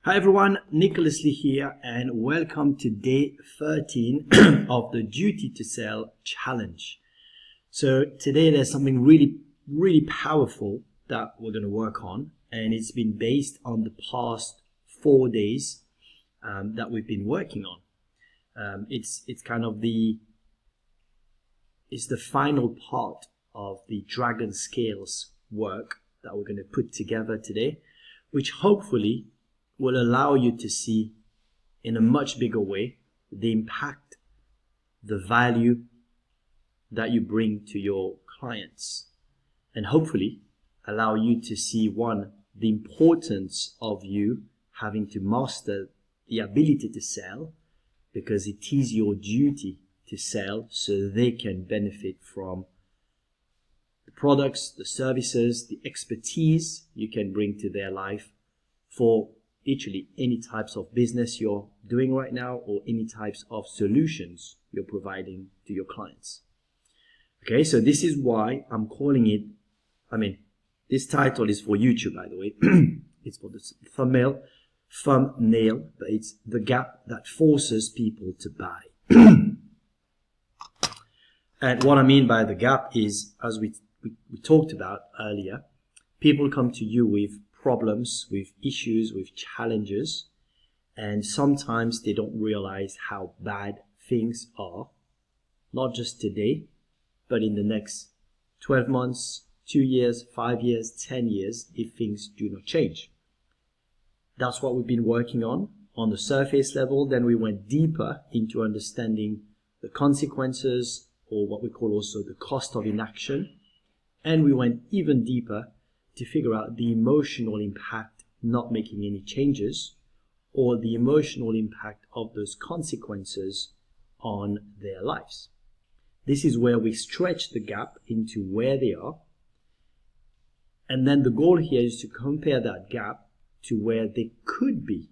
Hi everyone, Nicholas Lee here and welcome to day 13 of the Duty to Sell challenge. So today there's something really powerful that we're going to work on, and it's been based on the past 4 days that we've been working on. It's the final part of the Dragon Scales work that we're going to put together today, which hopefully will allow you to see in a much bigger way the impact, the value that you bring to your clients, and hopefully allow you to see, one, the importance of you having to master the ability to sell, because it is your duty to sell so they can benefit from the products, the services, the expertise you can bring to their life for literally any types of business you're doing right now or any types of solutions you're providing to your clients. Okay, so this is why I'm calling it, this title is for YouTube, by the way. It's for the thumbnail, but it's the gap that forces people to buy. And what I mean by the gap is, as we talked about earlier, people come to you with problems, with issues, with challenges, and sometimes they don't realize how bad things are, not just today, but in the next 12 months, 2 years, 5 years, 10 years, if things do not change. That's what we've been working on the surface level. Then we went deeper into understanding the consequences, or what we call also the cost of inaction, and we went even deeper to figure out the emotional impact not making any changes, or the emotional impact of those consequences on their lives. This is where we stretch the gap into where they are, and then the goal here is to compare that gap to where they could be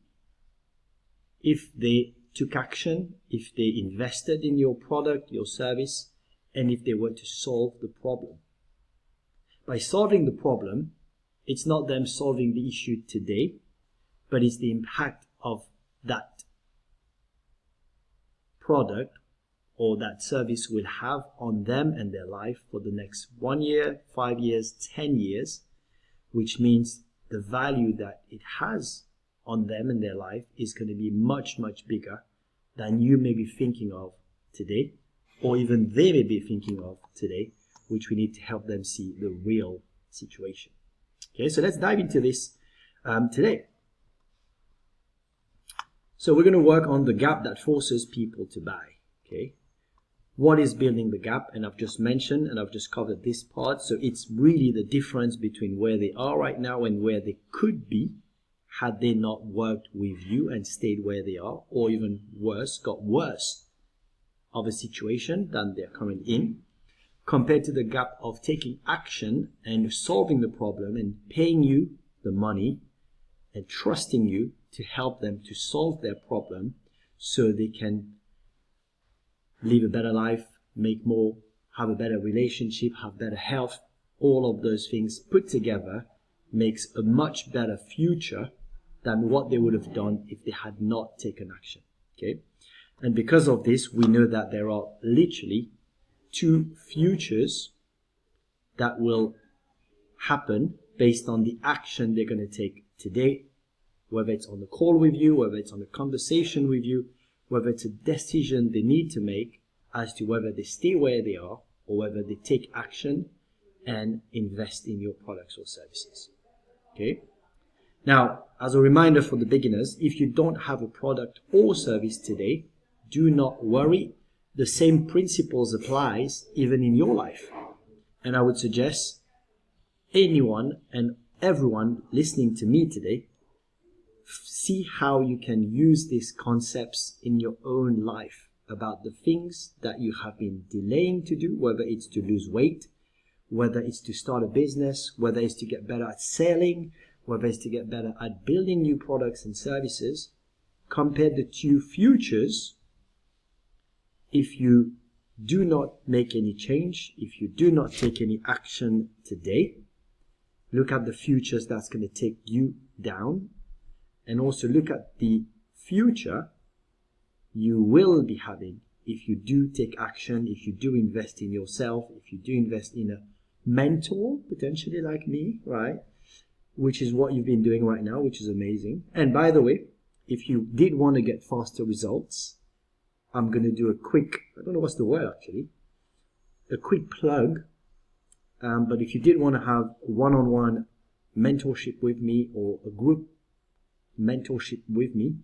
if they took action, if they invested in your product, your service, and if they were to solve the problem. By solving the problem, it's not them solving the issue today, but it's the impact of that product or that service will have on them and their life for the next 1 year, 5 years, 10 years, which means the value that it has on them and their life is going to be much bigger than you may be thinking of today, or even they may be thinking of today, which we need to help them see the real situation. Okay, so let's dive into this today. So we're going to work on the gap that forces people to buy. Okay, what is building the gap? And I've just mentioned, and I've just covered this part. So it's really the difference between where they are right now and where they could be had they not worked with you and stayed where they are, or even worse, got worse of a situation than they're currently in, compared to the gap of taking action and solving the problem and paying you the money and trusting you to help them to solve their problem so they can live a better life, make more, have a better relationship, have better health. All of those things put together makes a much better future than what they would have done if they had not taken action. Okay? And because of this, we know that there are literally 2 futures that will happen based on the action they're going to take today, whether it's on the call with you, whether it's on a conversation with you, whether it's a decision they need to make as to whether they stay where they are or whether they take action and invest in your products or services. Okay? Now, as a reminder for the beginners, if you don't have a product or service today, do not worry. The same principles applies even in your life. And I would suggest anyone and everyone listening to me today, see how you can use these concepts in your own life about the things that you have been delaying to do, whether it's to lose weight, whether it's to start a business, whether it's to get better at selling, whether it's to get better at building new products and services. Compare the 2 futures. If you do not make any change, if you do not take any action today, look at the futures that's going to take you down, and also look at the future you will be having if you do take action, if you do invest in yourself, if you do invest in a mentor, potentially like me, right? Which is what you've been doing right now, which is amazing. And by the way, if you did want to get faster results, I'm going to do a quick, I don't know what's the word actually, a quick plug. But if you did want to have one-on-one mentorship with me or a group mentorship with me,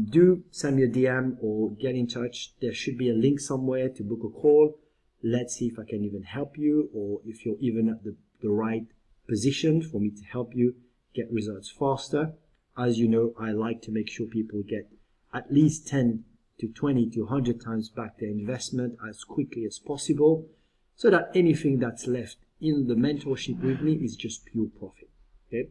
do send me a DM or get in touch. There should be a link somewhere to book a call. Let's see if I can even help you, or if you're even at the right position for me to help you get results faster. As you know, I like to make sure people get at least 10 to 20 to 100 times back their investment as quickly as possible, so that anything that's left in the mentorship with me is just pure profit. Okay.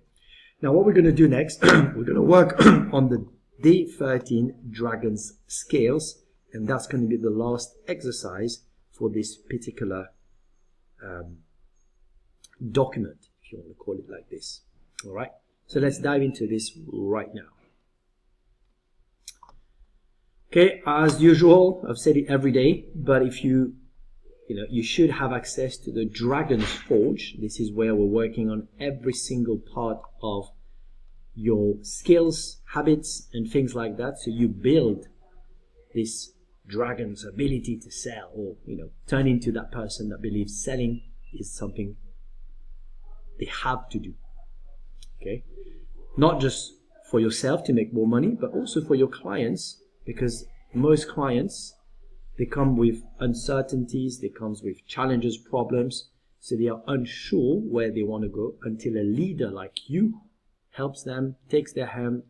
Now what we're going to do next, we're going to work on the day 13 Dragons scales, and that's going to be the last exercise for this particular document, if you want to call it like this. All right, so let's dive into this right now. Okay, as usual, I've said it every day, but if you should have access to the Dragons Forge. This is where we're working on every single part of your skills, habits, and things like that. So you build this dragon's ability to sell, or turn into that person that believes selling is something they have to do. Okay, not just for yourself to make more money, but also for your clients, because most clients, they come with uncertainties, they come with challenges, problems, so they are unsure where they want to go until a leader like you helps them, takes their hand,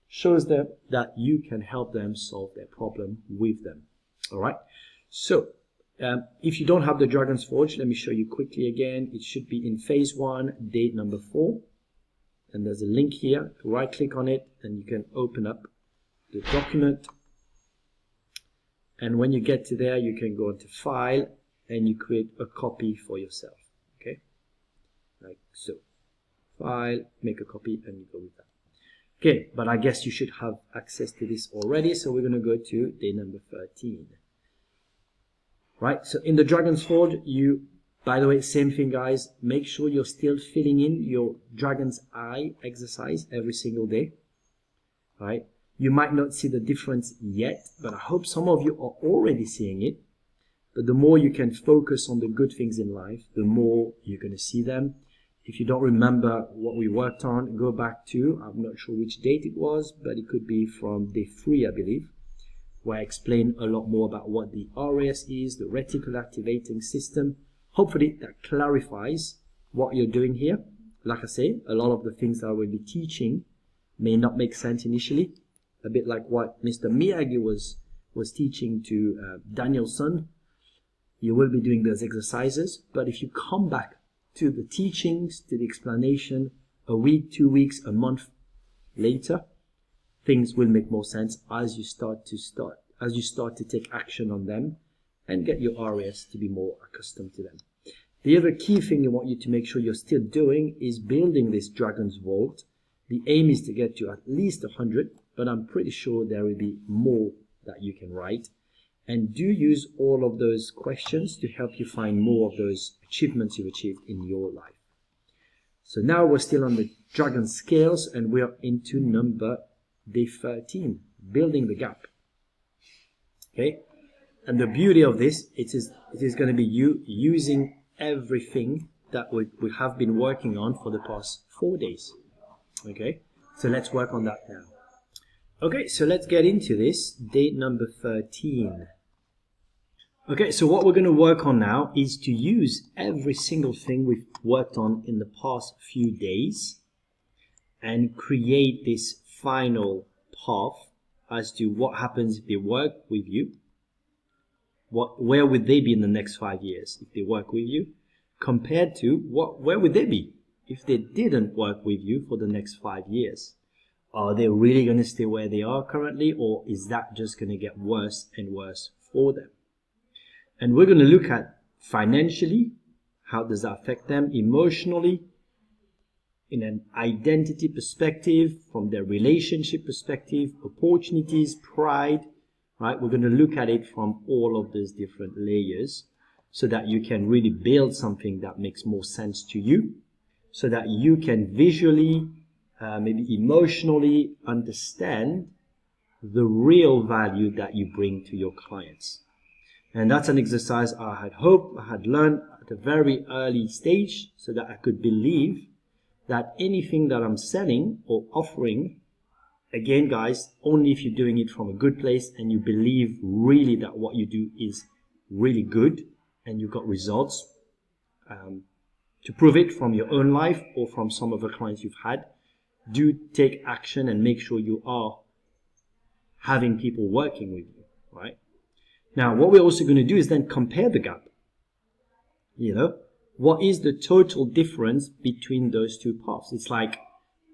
shows them that you can help them solve their problem with them. All right. So if you don't have the Dragons Forge, let me show you quickly again. It should be in phase 1, date number 4. And there's a link here. Right click on it and you can open up the document. And when you get to there, you can go into file and you create a copy for yourself. Okay. Like so. File, make a copy, and you go with that. Okay, but I guess you should have access to this already, so we're going to go to day number 13. Right, so in the Dragons Forge, by the way, same thing guys, make sure you're still filling in your Dragon's Eye exercise every single day. Right, you might not see the difference yet, but I hope some of you are already seeing it. But the more you can focus on the good things in life, the more you're going to see them. If you don't remember what we worked on, go back to, I'm not sure which date it was, but it could be from day 3, I believe, where I explain a lot more about what the RAS is, the reticular activating system. Hopefully that clarifies what you're doing here. Like I say, a lot of the things that I will be teaching may not make sense initially, a bit like what Mr. Miyagi was teaching to Danielson. You will be doing those exercises, but if you come back to the teachings, to the explanation, a week, 2 weeks, a month later, things will make more sense as you start to take action on them and get your RAS to be more accustomed to them. The other key thing I want you to make sure you're still doing is building this Dragon's Vault. The aim is to get to at least 100, but I'm pretty sure there will be more that you can write. And do use all of those questions to help you find more of those achievements you've achieved in your life. So now we're still on the Dragon Scales and we are into day 13, building the gap. Okay, and the beauty of this, it is going to be you using everything that we have been working on for the past 4 days. Okay, so let's work on that now. Okay, so let's get into this, date number 13. Okay, so what we're going to work on now is to use every single thing we've worked on in the past few days and create this final path as to what happens if they work with you. Where would they be in the next 5 years if they work with you, compared to where would they be if they didn't work with you for the next 5 years? Are they really going to stay where they are currently, or is that just going to get worse and worse for them? And we're going to look at financially, how does that affect them, emotionally, in an identity perspective, from their relationship perspective, opportunities, pride, right? We're going to look at it from all of those different layers so that you can really build something that makes more sense to you, so that you can visually, maybe emotionally understand the real value that you bring to your clients. And that's an exercise I had hoped, I had learned at a very early stage so that I could believe that anything that I'm selling or offering, again guys, only if you're doing it from a good place and you believe really that what you do is really good and you've got results to prove it from your own life or from some of the clients you've had, do take action and make sure you are having people working with you, right? Now, what we're also going to do is then compare the gap. You know, what is the total difference between those two paths? It's like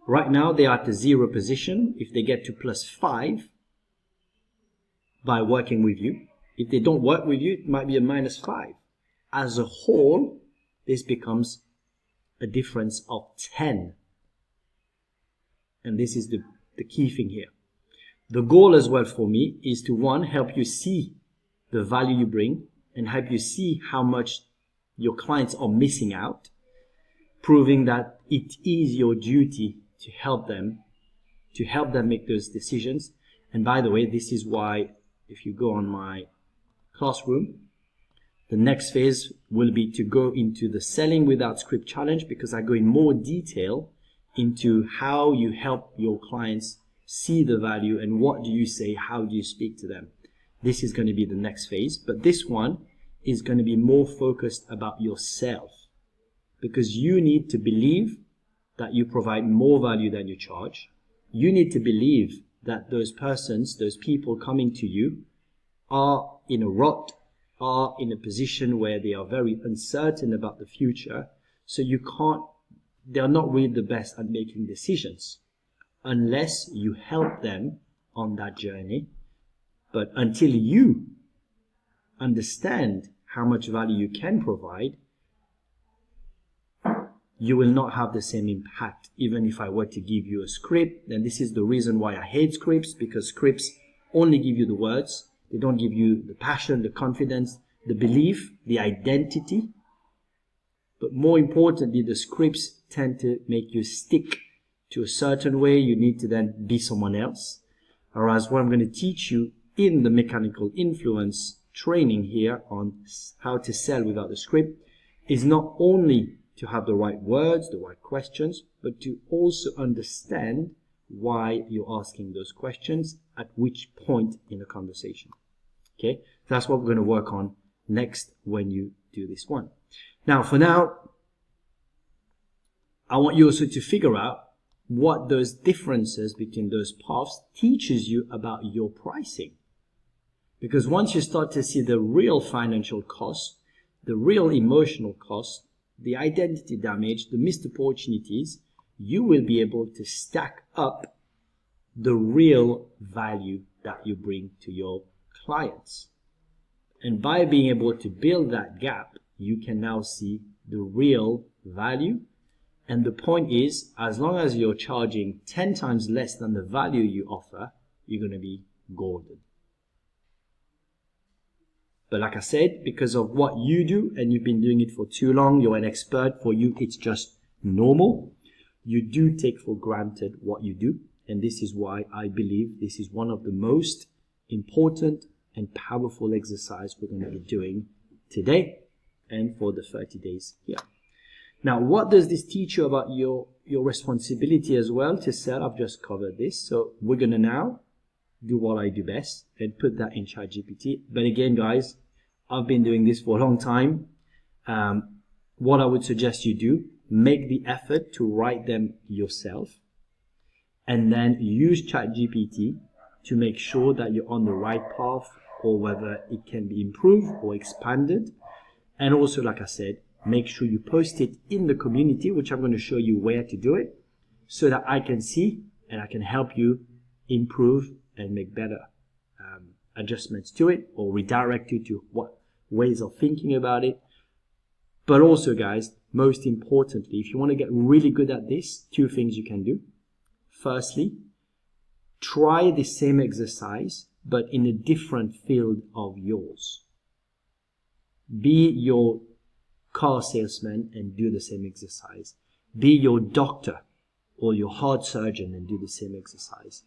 right now they are at the 0 position. If they get to +5 by working with you, if they don't work with you, it might be a -5. As a whole, this becomes a difference of 10. And this is the key thing here. The goal as well for me is to, one, help you see the value you bring and help you see how much your clients are missing out, proving that it is your duty to help them make those decisions. And by the way, this is why if you go on my classroom, the next phase will be to go into the Selling Without Script Challenge, because I go in more detail into how you help your clients see the value and what do you say, how do you speak to them. This is going to be the next phase, but this one is going to be more focused about yourself, because you need to believe that you provide more value than you charge. You need to believe that those persons, those people coming to you are in a rut, are in a position where they are very uncertain about the future. So they're not really the best at making decisions unless you help them on that journey. But until you understand how much value you can provide, you will not have the same impact. Even if I were to give you a script, and this is the reason why I hate scripts, because scripts only give you the words. They don't give you the passion, the confidence, the belief, the identity. But more importantly, the scripts tend to make you stick to a certain way. You need to then be someone else. Whereas what I'm going to teach you in the Mechanical Influence training here on how to sell without a script is not only to have the right words, the right questions, but to also understand why you're asking those questions at which point in the conversation. Okay, that's what we're going to work on next when you do this one. Now, for now, I want you also to figure out what those differences between those paths teaches you about your pricing. Because once you start to see the real financial cost, the real emotional cost, the identity damage, the missed opportunities, you will be able to stack up the real value that you bring to your clients. And by being able to build that gap, you can now see the real value. And the point is, as long as you're charging 10 times less than the value you offer, you're going to be golden. But like I said, because of what you do and you've been doing it for too long, you're an expert, for you it's just normal. You do take for granted what you do. And this is why I believe this is one of the most important and powerful exercise we're going to be doing today and for the 30 days here. Now, what does this teach you about your responsibility as well to sell? I've just covered this. So we're going to now do what I do best and put that in ChatGPT. But again, guys, I've been doing this for a long time. What I would suggest you do, make the effort to write them yourself and then use ChatGPT to make sure that you're on the right path or whether it can be improved or expanded. And also, like I said, make sure you post it in the community, which I'm going to show you where to do it so that I can see and I can help you improve and make better adjustments to it or redirect you to what ways of thinking about it. But also, guys, most importantly, if you want to get really good at this, two things you can do. Firstly, try the same exercise, but in a different field of yours. Be your car salesman and do the same exercise. Be your doctor or your heart surgeon and do the same exercise.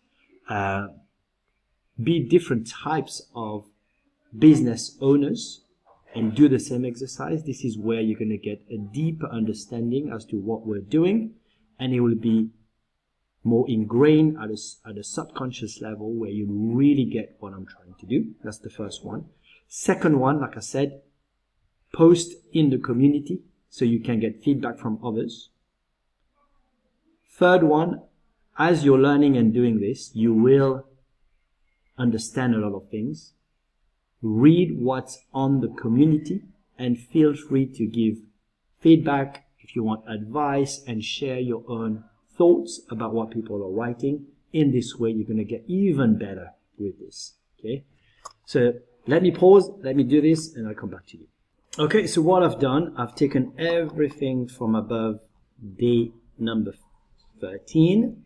Be different types of business owners and do the same exercise. This is where you're going to get a deeper understanding as to what we're doing, and it will be more ingrained at a subconscious level where you really get what I'm trying to do. That's the first one. Second one, like I said, post in the community so you can get feedback from others. Third one, as you're learning and doing this, you will understand a lot of things. Read what's on the community and feel free to give feedback if you want advice, and share your own thoughts about what people are writing. In this way, you're going to get even better with this. Okay, so let me pause, let me do this, and I'll come back to you. Okay, so what I've done, I've taken everything from above day number 13,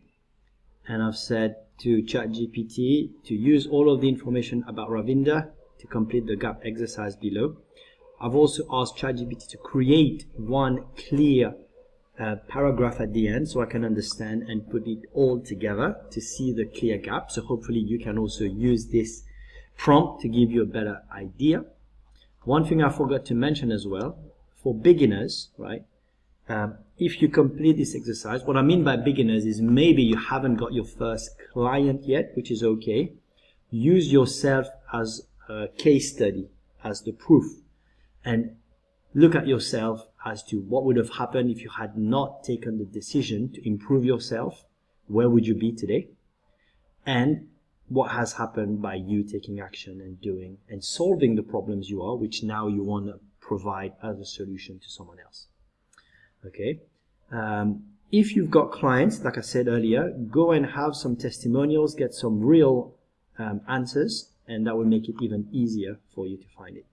and I've said to ChatGPT to use all of the information about Ravinder to complete the gap exercise below. I've also asked ChatGPT to create one clear paragraph at the end so I can understand and put it all together to see the clear gap. So hopefully you can also use this prompt to give you a better idea. One thing I forgot to mention as well, for beginners, right? If you complete this exercise, what I mean by beginners is maybe you haven't got your first client yet, which is okay. Use yourself as a case study, as the proof, and look at yourself as to what would have happened if you had not taken the decision to improve yourself. Where would you be today? And what has happened by you taking action and doing and solving the problems you are, which now you want to provide as a solution to someone else. Okay. If you've got clients, like I said earlier, go and have some testimonials, get some real answers, and that will make it even easier for you to find it.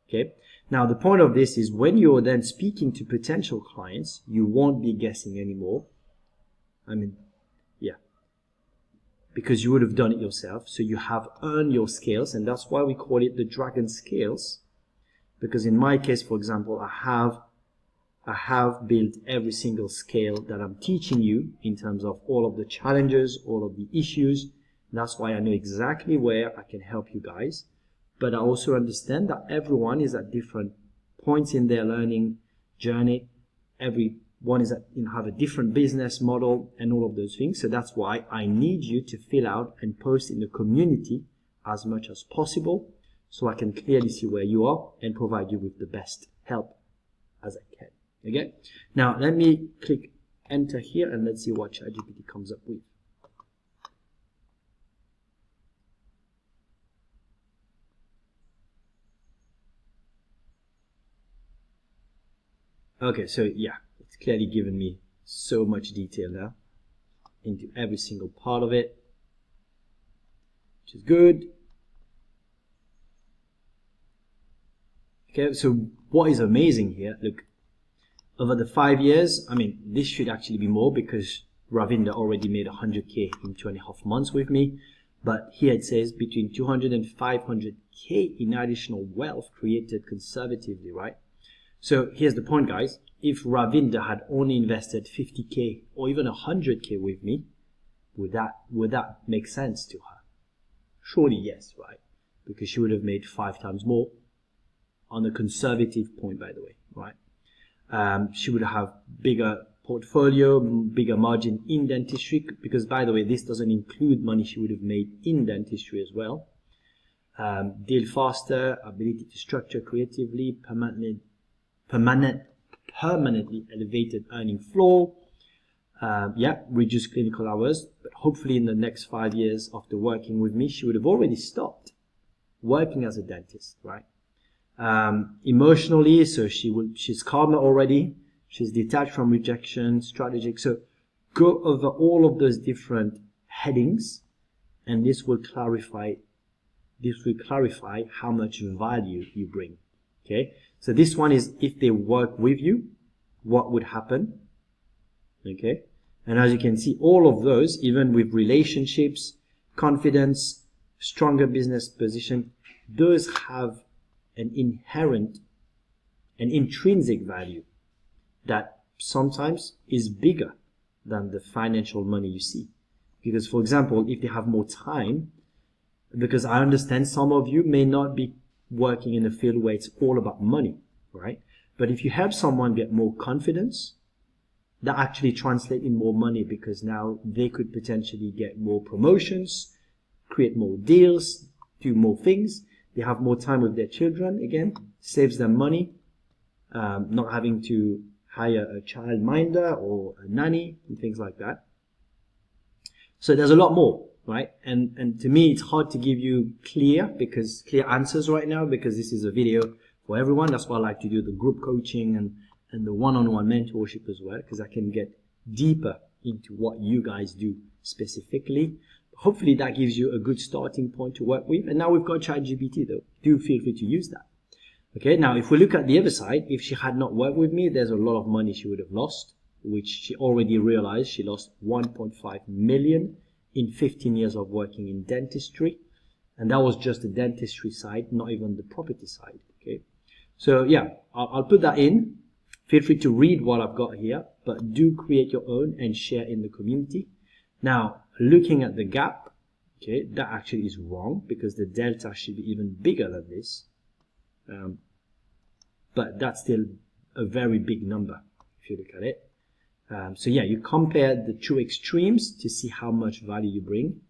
Okay. Now, the point of this is when you're then speaking to potential clients, you won't be guessing anymore. Because you would have done it yourself. So you have earned your scales, and that's why we call it the dragon scales. Because in my case, for example, I have built every single scale that I'm teaching you in terms of all of the challenges, all of the issues. That's why I know exactly where I can help you guys. But I also understand that everyone is at different points in their learning journey. Everyone is have a different business model and all of those things. So that's why I need you to fill out and post in the community as much as possible so I can clearly see where you are and provide you with the best help as I can. Okay. Now let me click enter here and let's see what ChatGPT comes up with. Okay, so yeah, it's clearly given me so much detail now into every single part of it, which is good. Okay, so what is amazing here, look, over the 5 years, this should actually be more because Ravinder already made 100K in 2.5 months with me. But here it says between 200 and 500K in additional wealth created conservatively, right? So here's the point, guys. If Ravinder had only invested 50K or even 100K with me, would that make sense to her? Surely yes, right? Because she would have made 5 times more on a conservative point, by the way, right? She would have bigger portfolio, bigger margin in dentistry, because by the way, this doesn't include money she would have made in dentistry as well. Deal faster, ability to structure creatively, permanently elevated earning floor. Reduce clinical hours, but hopefully in the next 5 years after working with me, she would have already stopped working as a dentist, right? Emotionally, so she's calmer already. She's detached from rejection, strategic. So go over all of those different headings, and this will clarify how much value you bring. Okay, So this one is if they work with you, what would happen? Okay. And as you can see, all of those, even with relationships, confidence, stronger business position, those have an inherent and intrinsic value that sometimes is bigger than the financial money you see. Because, for example, if they have more time, because I understand some of you may not be working in a field where it's all about money, right? But if you help someone get more confidence, that actually translates in more money, because now they could potentially get more promotions, create more deals, do more things. They have more time with their children, again, saves them money, not having to hire a childminder or a nanny and things like that. So there's a lot more, right? And to me, it's hard to give you clear answers right now, because this is a video for everyone. That's why I like to do the group coaching and the one-on-one mentorship as well, because I can get deeper into what you guys do specifically. Hopefully that gives you a good starting point to work with. And now we've got ChatGPT though. Do feel free to use that. Okay, now if we look at the other side, if she had not worked with me, there's a lot of money she would have lost, which she already realized. She lost 1.5 million in 15 years of working in dentistry. And that was just the dentistry side, not even the property side. Okay, so yeah, I'll put that in. Feel free to read what I've got here, but do create your own and share in the community. Now, looking at the gap, okay, that actually is wrong, because the delta should be even bigger than this. But that's still a very big number if you look at it. So yeah, you compare the two extremes to see how much value you bring.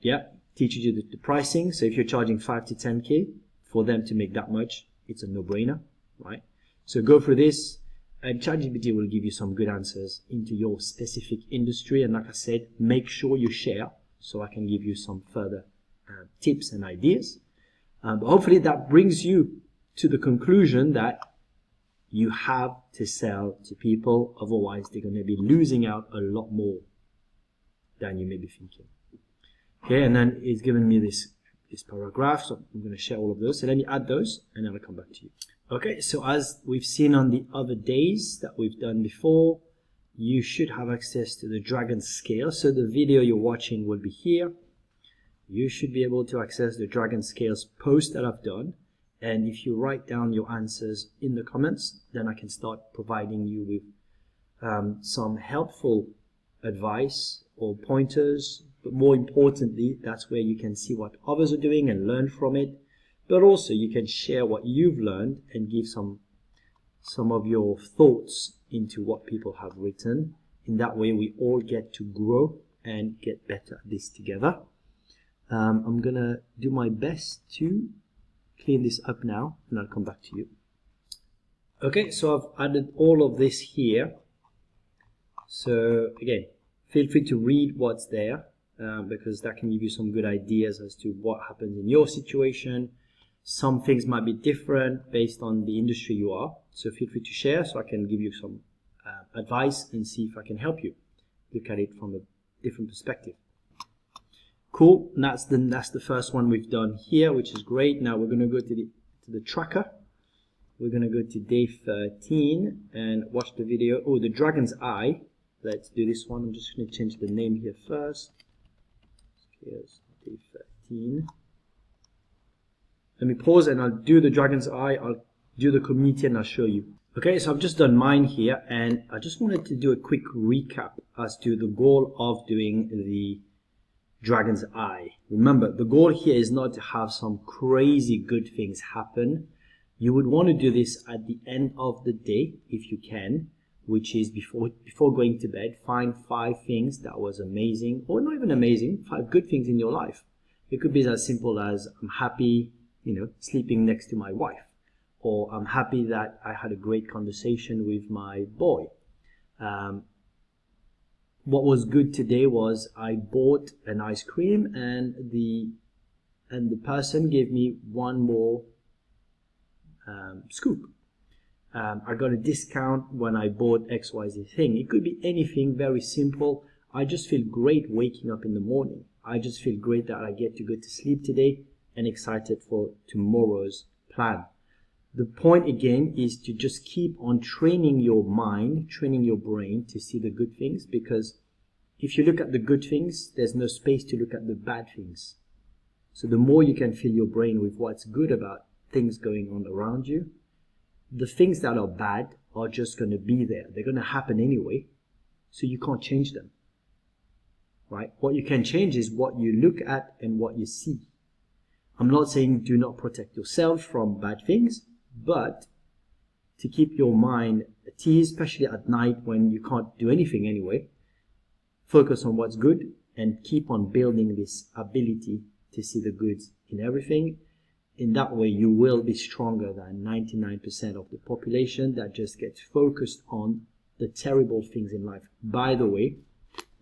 Yeah, teaches you the pricing. So if you're charging 5 to 10K for them to make that much, it's a no-brainer, right? So go through this, and ChatGPT will give you some good answers into your specific industry. And like I said, make sure you share so I can give you some further tips and ideas. But hopefully that brings you to the conclusion that you have to sell to people, otherwise they're going to be losing out a lot more than you may be thinking. Okay, and then it's given me this paragraph, so I'm going to share all of those. So let me add those, and then I'll come back to you. Okay, so as we've seen on the other days that we've done before, you should have access to the Dragon Scale. So the video you're watching will be here. You should be able to access the Dragon Scales post that I've done. And if you write down your answers in the comments, then I can start providing you with some helpful advice or pointers. But more importantly, that's where you can see what others are doing and learn from it. But also you can share what you've learned and give some of your thoughts into what people have written. In that way, we all get to grow and get better at this together. I'm going to do my best to clean this up now, and I'll come back to you. Okay, so I've added all of this here. So again, feel free to read what's there, because that can give you some good ideas as to what happens in your situation. Some things might be different based on the industry you are. So feel free to share so I can give you some advice and see if I can help you look at it from a different perspective. Cool, and that's the first one we've done here, which is great. Now we're going to go to the tracker. We're going to go to day 13 and watch the video. Oh, the Dragon's Eye. Let's do this one. I'm just going to change the name here first. Here's day 13. Let me pause and I'll do the Dragon's Eye. I'll do the community and I'll show you. Okay, so I've just done mine here, and I just wanted to do a quick recap as to the goal of doing the Dragon's Eye. Remember, the goal here is not to have some crazy good things happen. You would want to do this at the end of the day if you can, which is before going to bed. Find 5 things that was amazing, or not even amazing, 5 good things in your life. It could be as simple as I'm happy, sleeping next to my wife, or I'm happy that I had a great conversation with my boy. What was good today was I bought an ice cream and the person gave me one more scoop. I got a discount when I bought XYZ thing. It could be anything very simple. I just feel great waking up in the morning. I just feel great that I get to go to sleep today and excited for tomorrow's plan. The point again is to just keep on training your mind, training your brain to see the good things, because if you look at the good things, there's no space to look at the bad things. So the more you can fill your brain with what's good about things going on around you, the things that are bad are just going to be there. They're going to happen anyway, so you can't change them. Right? What you can change is what you look at and what you see. I'm not saying do not protect yourself from bad things, but to keep your mind at ease, especially at night when you can't do anything anyway, focus on what's good and keep on building this ability to see the goods in everything. In that way, you will be stronger than 99% of the population that just gets focused on the terrible things in life. By the way,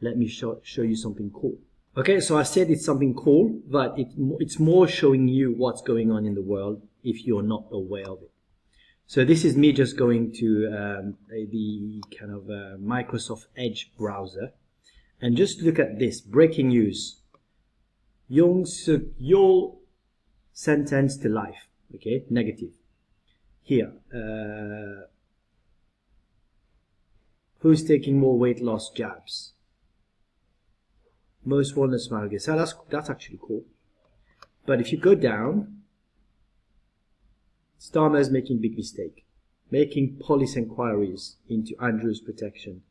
let me show you something cool. Okay, so I said it's something cool, but it's more showing you what's going on in the world if you're not aware of it. So this is me just going to the kind of Microsoft Edge browser, and just look at this breaking news: Yoon Suk Yeol sentenced to life. Okay, negative. Here, who's taking more weight loss jabs? Most walnut smile. So that's actually cool. But if you go down, Starmer's making big mistake, making police inquiries into Andrew's protection.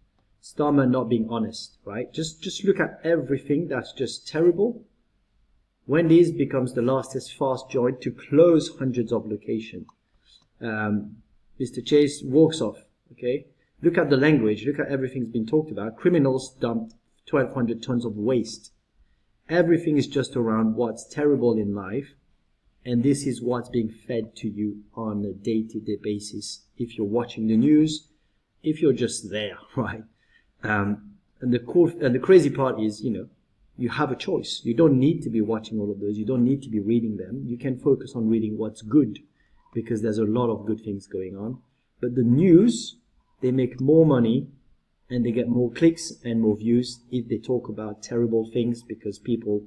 Starmer not being honest, right? Just look at everything that's just terrible. Wendy's becomes the lastest fast joint to close hundreds of locations. Mr. Chase walks off. Okay, look at the language. Look at everything's been talked about. Criminals dumped 1,200 tons of waste. Everything is just around what's terrible in life, and this is what's being fed to you on a day-to-day basis. If you're watching the news, if you're just there, right? And the crazy part is, you have a choice. You don't need to be watching all of those. You don't need to be reading them. You can focus on reading what's good, because there's a lot of good things going on. But the news, they make more money and they get more clicks and more views if they talk about terrible things, because people,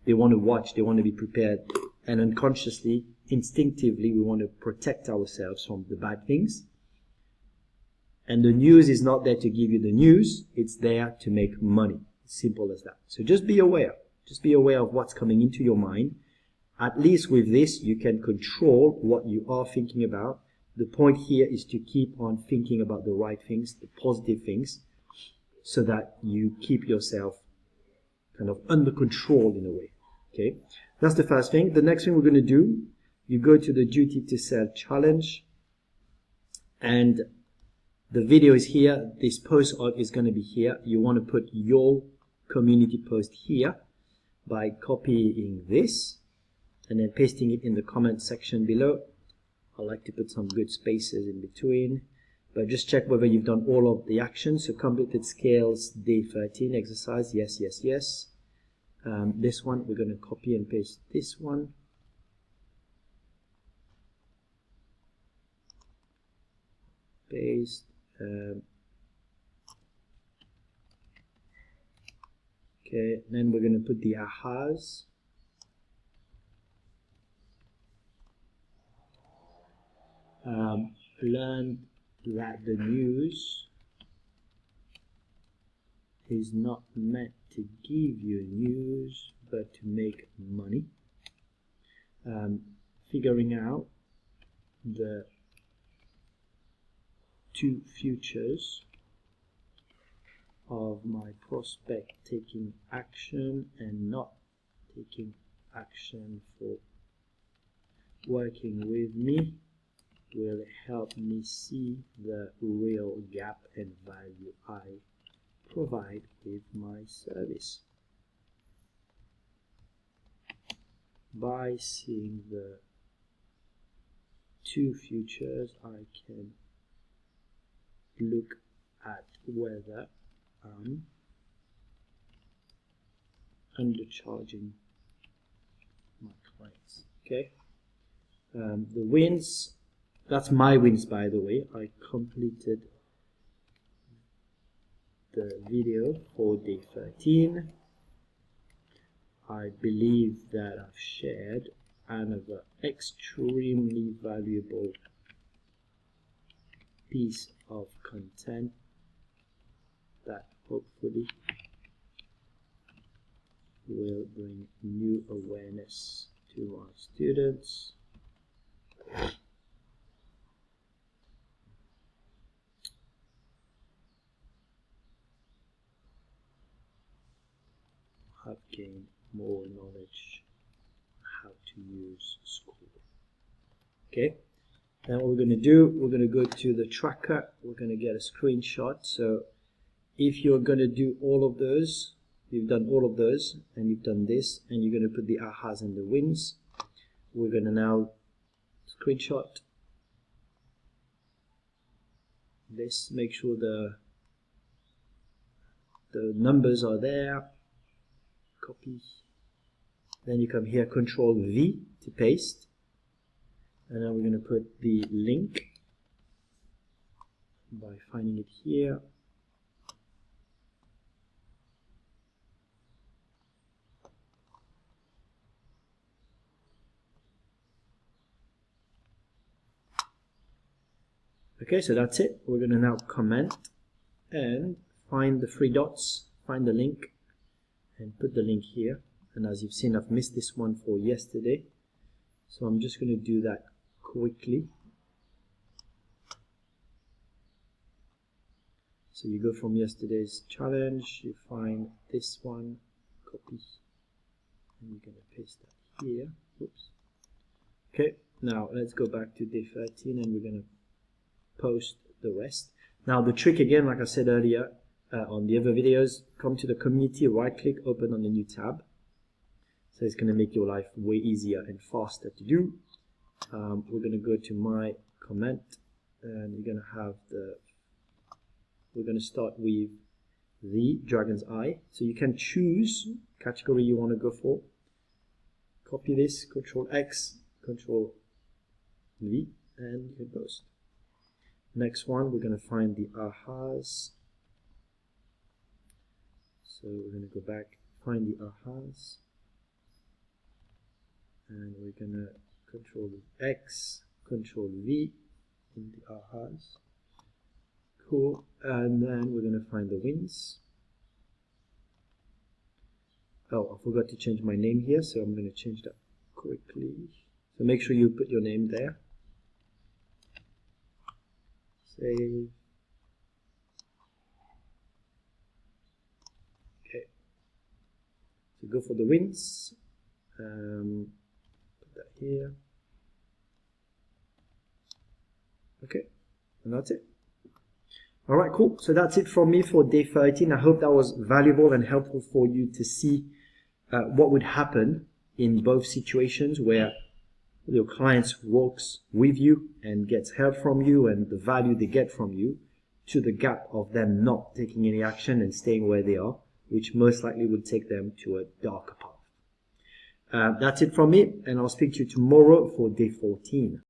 they want to watch, they want to be prepared. And unconsciously, instinctively, we want to protect ourselves from the bad things. And the news is not there to give you the news, it's there to make money. Simple as that. So just be aware. Just be aware of what's coming into your mind. At least with this, you can control what you are thinking about. The point here is to keep on thinking about the right things, the positive things, so that you keep yourself kind of under control in a way. Okay, that's the first thing. The next thing we're going to do, you go to the Duty to Sell challenge, and the video is here. This post is going to be here. You want to put your community post here by copying this and then pasting it in the comment section below. I like to put some good spaces in between, but just check whether you've done all of the actions. So completed scales, day 13 exercise, yes, yes, yes. This one, we're going to copy and paste this one. Paste. Okay, then we're going to put the ahas. Learn that the news is not meant to give you news, but to make money. Figuring out the two futures of my prospect taking action and not taking action for working with me will help me see the real gap and value I provide with my service. By seeing the two futures, I can look at whether I'm undercharging my clients. Okay, the wins, that's my wins, by the way. I completed the video for day 13. I believe that I've shared another extremely valuable piece of content that hopefully will bring new awareness to our students. Have gained more knowledge how to use school. Okay, then what we're going to do, we're going to go to the tracker, we're going to get a screenshot. So if you're going to do all of those, you've done all of those, and you've done this, and you're going to put the ahas and the wins, we're going to now screenshot this, make sure the numbers are there, copy, then you come here, Control V to paste, and now we're going to put the link by finding it here. Okay, so that's it. We're going to now comment and find the three dots, find the link, and put the link here. And as you've seen, I've missed this one for yesterday, so I'm just going to do that quickly. So you go from yesterday's challenge, you find this one, copy, and you're going to paste that here. Oops. Okay, now let's go back to day 13 and we're going to post the rest. Now the trick again, like I said earlier on the other videos, come to the community, right click, open on a new tab. So it's going to make your life way easier and faster to do. We're going to go to my comment, and we're going to have we're going to start with the dragon's eye. So you can choose category you want to go for. Copy this, Control X, Control V, and you can post. Next one, we're going to find the ahas. So we're going to go back, find the ahas, and we're going to Control X, Control V in the ahas. Cool. And then we're going to find the wins. Oh, I forgot to change my name here, so I'm going to change that quickly. So make sure you put your name there. Save. Okay. So go for the wins. Put that here. Okay, and that's it. All right, cool. So that's it from me for day 13. I hope that was valuable and helpful for you to see what would happen in both situations where your clients works with you and gets help from you and the value they get from you, to the gap of them not taking any action and staying where they are, which most likely would take them to a darker path. That's it from me, and I'll speak to you tomorrow for day 14.